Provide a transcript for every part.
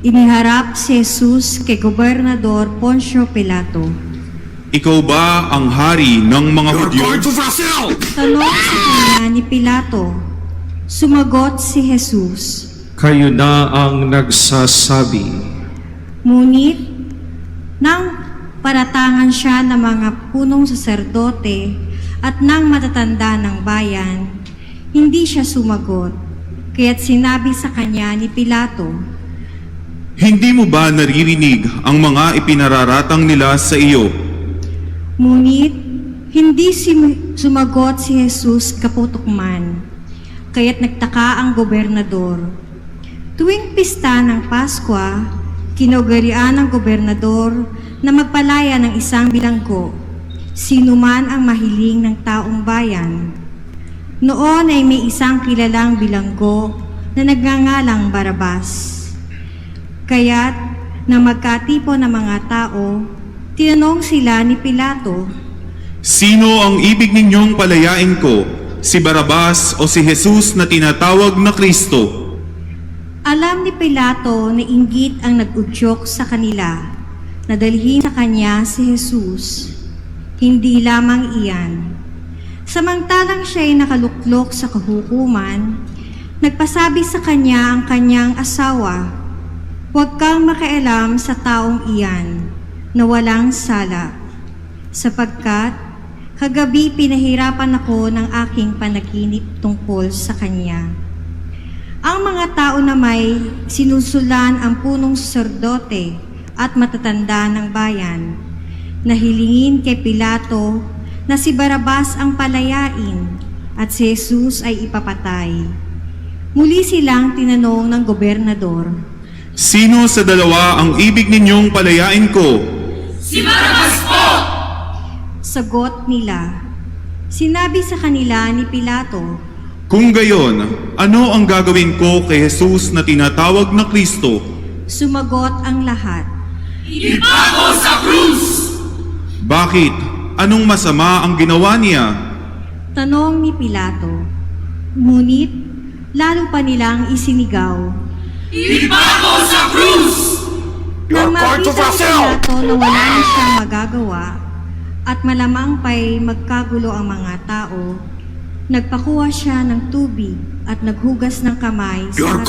Iniharap si Jesus kay Gobernador Poncio Pilato. Ikaw ba ang hari ng mga Hudyo? Tanong sa kanya ni Pilato. Sumagot si Jesus. Kayo na ang nagsasabi. Ngunit, nang paratangan siya ng mga punong saserdote at ng matatanda ng bayan, hindi siya sumagot. Kaya't sinabi sa kanya ni Pilato, Hindi mo ba naririnig ang mga ipinararatang nila sa iyo? ngunit hindi sumagot si Jesus kaputok man. Kaya't nagtaka ang gobernador. Tuwing pista ng Pasko, kinaugalian ng gobernador na magpalaya ng isang bilanggo, sino man ang mahiling ng taong bayan. Noon ay may isang kilalang bilanggo na nagngangalang Barabas. Kaya't nang magkatipon ng mga tao, tinanong sila ni Pilato, Sino ang ibig ninyong palayain ko? Si Barabas o si Jesus na tinatawag na Kristo? alam ni Pilato na inggit ang nag-udyok sa kanila, na dalhin sa kanya si Jesus. Hindi lamang iyan. Samantalang siya'y nakaluklok sa kahukuman, nagpasabi sa kanya ang kanyang asawa, Huwag kang makialam sa taong iyan na walang sala, sapagkat kagabi pinahirapan ako ng aking panaginip tungkol sa kanya. Ang mga tao na may sinusulan ang punong saserdote at matatanda ng bayan, na hilingin kay Pilato na si Barabas ang palayain at si Jesus ay ipapatay. Muli silang tinanong ng gobernador, Sino sa dalawa ang ibig ninyong palayain ko? Si Barabas po! sagot nila. Sinabi sa kanila ni Pilato, Kung gayon, ano ang gagawin ko kay Jesus na tinatawag na Kristo? sumagot ang lahat. Ipako sa krus! Bakit? Anong masama ang ginawa niya? Tanong ni Pilato. Ngunit, lalo pa nilang isinigaw. Ipako sa krus! Nang makita ni Pilato na wala na siyang magagawa at malamang pa'y magkagulo ang mga tao, nagpakuha siya ng tubig at naghugas ng kamay sa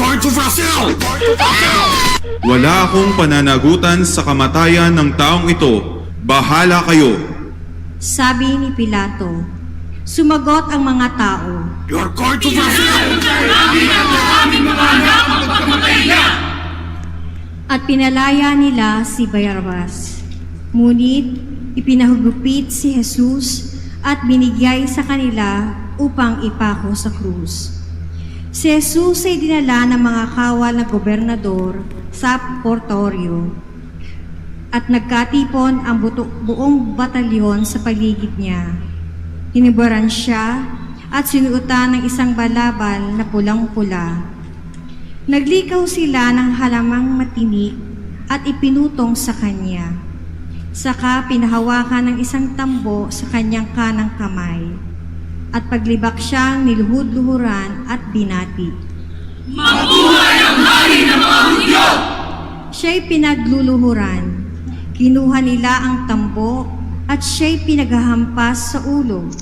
Wala akong pananagutan sa kamatayan ng taong ito. Bahala kayo. sabi ni Pilato. Sumagot ang mga tao. Namin ang aming mga anak ang pagkamatay niya! At pinalaya nila si Barabas. Ngunit ipinahugupit si Jesus at binigay sa kanila upang ipako sa krus. Si Jesus ay dinala ng mga kawal na gobernador sa Portorio at nagkatipon ang buong batalyon sa paligid niya. Hiniburan siya at sinuotan ng isang balabal na pulang-pula. Naglikaw sila ng halamang matinik at ipinutong sa kanya. Saka pinahawakan ng isang tambo sa kanyang kanang kamay. At paglibak siyang niluhod-luhuran at binati. Mabuhay ang hari ng mga Hudyo! Siya'y pinagluluhuran. Kinuha nila ang tambo at siya'y pinaghahampas sa ulo.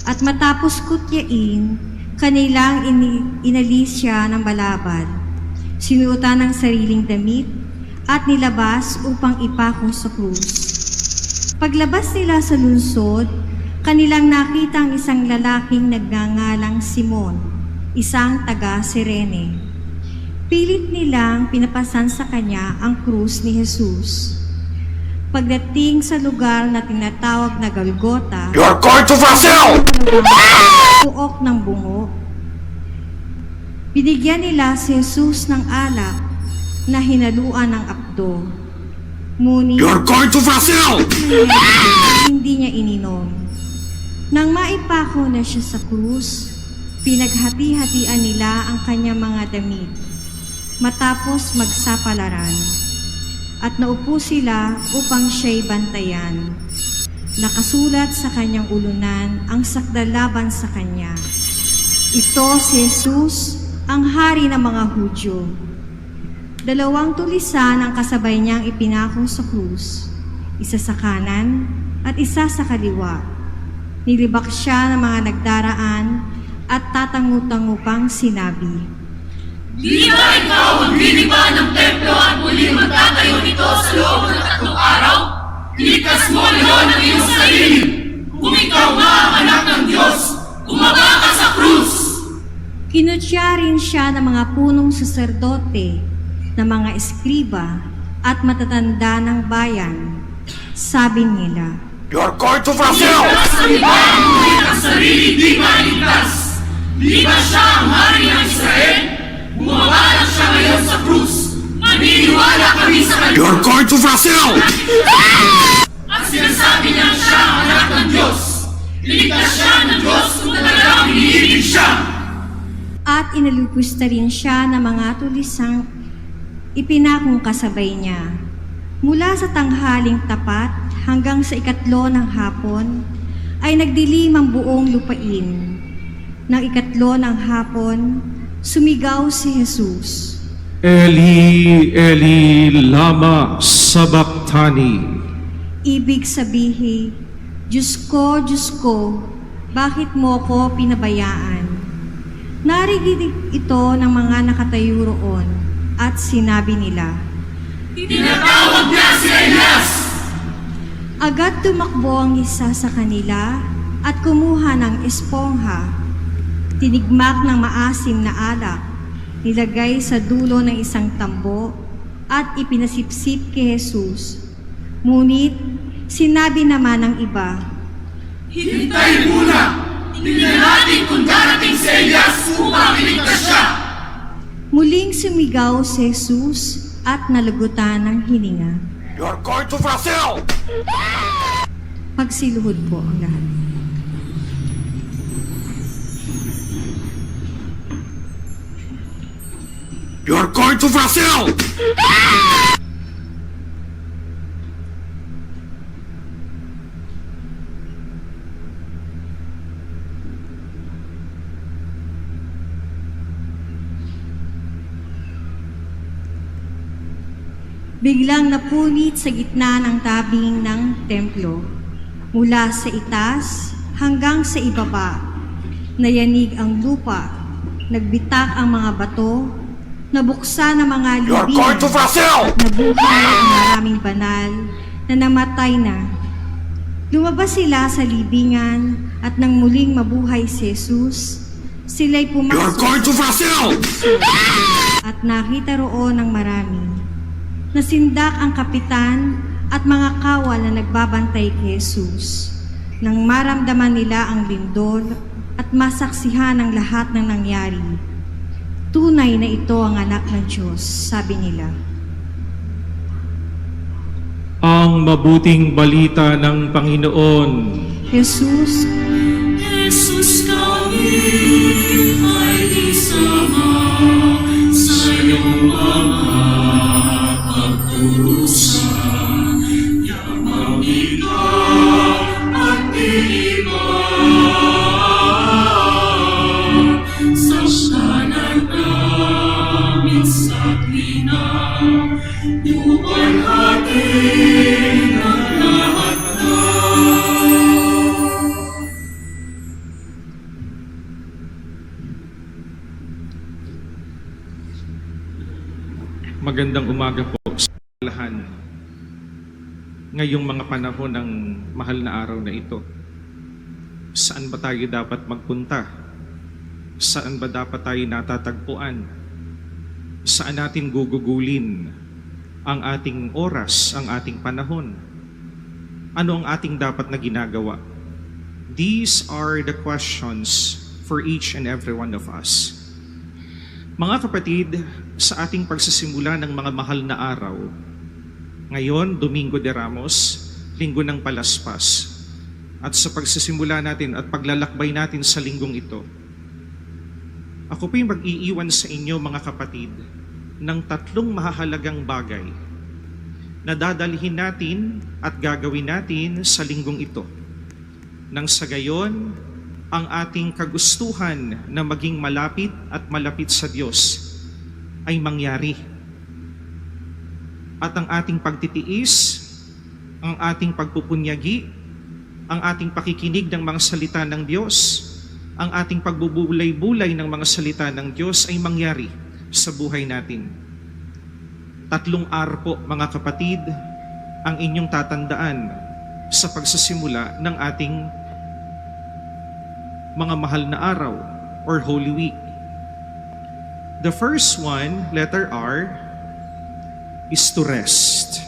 At matapos kutyain, kanilang inalis siya ng balabal. Sinuotan ng sariling damit at nilabas upang ipako sa krus. Paglabas nila sa lungsod, kanilang nakita ang isang lalaking nagngangalang Simon, isang taga-Sirene. Pilit nilang pinapasan sa kanya ang krus ni Jesus. Pagdating sa lugar na tinatawag na Golgota, puok ng bungo, binigyan nila si Jesus ng alak na hinaluan ng apdo. Ngunit hindi niya ininom. Nang maipako na siya sa krus, pinaghati-hatian nila ang kanyang mga damit. Matapos magsapalaran, at naupo sila upang siya'y bantayan. Nakasulat sa kanyang ulunan ang sakdal laban sa kanya. Ito si Jesus, ang hari ng mga Hudyo. 2 tulisan ang kasabay niyang ipinako sa krus, isa sa kanan at isa sa kaliwa. Nilibak siya ng mga nagdaraan at tatangu-tangu pang sinabi, Di ba ikaw ang liliba ng templo at muling magtatayo nito sa loob ng 3 araw? Ilikas mo ngayon ang iyong sarili! Kung ikaw nga ang anak ng Diyos, bumaba ka sa krus! Kinutya rin siya ng mga punong saserdote, ng mga eskriba at matatanda ng bayan. Sabi nila, You're going to Brazil! Iligtas ang iba ang buhay ng sarili, di maligtas! Di ba siya ang hari ng Israel? Bumaba lang siya ngayon sa krus! Maniniwala kami sa kanya! You're going to Brazil! At sinasabi niya siya ang anak ng Diyos! Iligtas siya ng Diyos kung talagang iniibig siya! at inalupusta rin siya ng mga tulisang ipinakong kasabay niya. Mula sa tanghaling tapat hanggang sa 3 ng hapon ay nagdilim ang buong lupain. Nang 3 ng hapon, sumigaw si Jesus, Eli, Eli, lama sabachthani. ibig sabihin, Diyos ko, bakit mo ko pinabayaan? Narinig ito ng mga nakatayo roon at sinabi nila, Tinatawag niya si Elias! agad tumakbo ang isa sa kanila at kumuha ng espongha. Tinigmak ng maasim na alak, nilagay sa dulo ng isang tambo at ipinasipsip kay Jesus. Ngunit sinabi naman ng iba, Hintay muna! Tingnan natin kung darating si Elias upang iligtas siya! muling sumigaw si Jesus at nalugutan ng hininga. You're going to Brazil! Pagsiluhod po ang lahat. You're going to Brazil! Biglang napunit sa gitna ng tabing ng templo. Mula sa itaas hanggang sa ibaba, nayanig ang lupa, nagbitak ang mga bato, nabuksan ang mga You're going to libingan, Brazil! nabuhay ang maraming banal na namatay na. Lumabas sila sa libingan at nang muling mabuhay si Jesus, sila'y You're pumasok going to Brazil! at nakita roon ng marami. Nasindak ang kapitan at mga kawal na nagbabantay kay Jesus. Nang maramdaman nila ang lindol at masaksihan ang lahat ng nangyari, tunay na ito ang anak ng Diyos, sabi nila. Ang mabuting balita ng Panginoon. Jesus, Jesus kami ay isama sa iyong mga pagkurusa. Yamang ikaw at iba sa kanan namin sa tuwina. Luwalhati ng lahat na. Magandang umaga po sa lahat. Ngayong mga panahon ng mahal na araw na ito, saan ba tayo dapat magpunta? Saan ba dapat tayo natatagpuan? Saan natin gugugulin ang ating oras, ang ating panahon? Ano ang ating dapat na ginagawa? These are the questions for each and every one of us. Mga kapatid, sa ating pagsisimula ng mga mahal na araw, ngayon, Domingo de Ramos, Linggo ng Palaspas, at sa pagsisimula natin at paglalakbay natin sa linggong ito, ako po'y mag-iiwan sa inyo mga kapatid ng 3 mahahalagang bagay na dadalhin natin at gagawin natin sa linggong ito. Nang sa gayon, ang ating kagustuhan na maging malapit at malapit sa Diyos ay mangyari. at ang ating pagtitiis, ang ating pagpupunyagi, ang ating pakikinig ng mga salita ng Diyos, ang ating pagbubulay-bulay ng mga salita ng Diyos ay mangyari sa buhay natin. 3 R po, mga kapatid, ang inyong tatandaan sa pagsasimula ng ating mga mahal na araw or Holy Week. The first one, letter R, is to rest.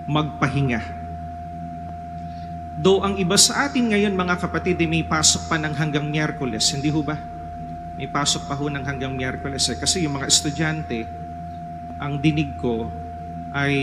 Magpahinga. Though ang iba sa atin ngayon, mga kapatid, may pasok pa ng hanggang Miyerkules, hindi ho ba? May pasok pa ho ng hanggang Miyerkules. Kasi yung mga estudyante, ang dinig ko ay